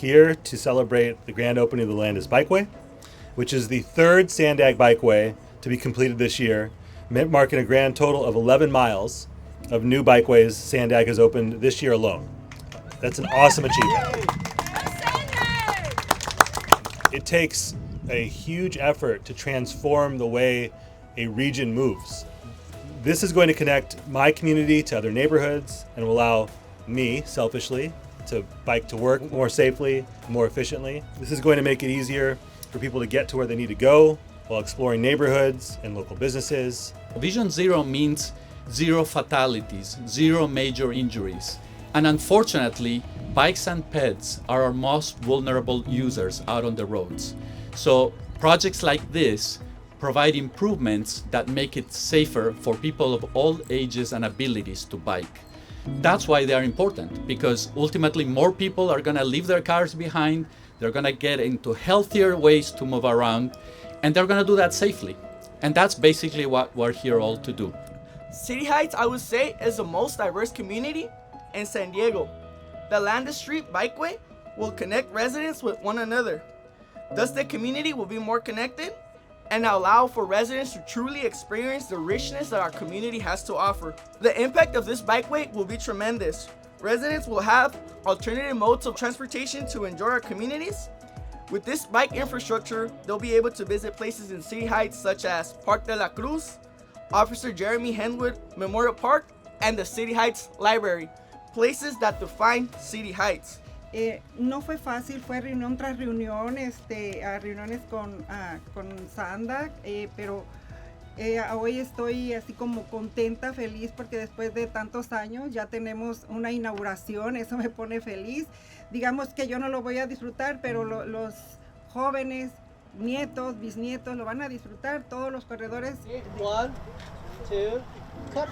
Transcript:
here to celebrate the grand opening of the Landis Bikeway, which is the third SANDAG Bikeway to be completed this year, marking a grand total of 11 miles of new bikeways SANDAG has opened this year alone. That's an awesome achievement. It takes a huge effort to transform the way a region moves. This is going to connect my community to other neighborhoods and will allow me, selfishly, to bike to work more safely, more efficiently. This is going to make it easier for people to get to where they need to go while exploring neighborhoods and local businesses. Vision Zero means zero fatalities, zero major injuries. And unfortunately, bikes and pets are our most vulnerable users out on the roads. So projects like this provide improvements that make it safer for people of all ages and abilities to bike. That's why they are important, because ultimately more people are gonna leave their cars behind, they're gonna get into healthier ways to move around, and they're gonna do that safely. And that's basically what we're here all to do. City Heights, I would say, is the most diverse community in San Diego. The Landis Street Bikeway will connect residents with one another. Thus, the community will be more connected and allow for residents to truly experience the richness that our community has to offer. The impact of this bikeway will be tremendous. Residents will have alternative modes of transportation to enjoy our communities. With this bike infrastructure, they'll be able to visit places in City Heights such as Park de la Cruz, Officer Jeremy Henwood Memorial Park, and the City Heights Library, places that define City Heights. No fue fácil, fue reunión tras reunión, reuniones con SANDAG, pero hoy estoy así como contenta, feliz, porque después de tantos años ya tenemos una inauguración, eso me pone feliz. Digamos que yo no lo voy a disfrutar, pero los jóvenes, nietos, bisnietos lo van a disfrutar, todos los corredores. 1, 2, cut.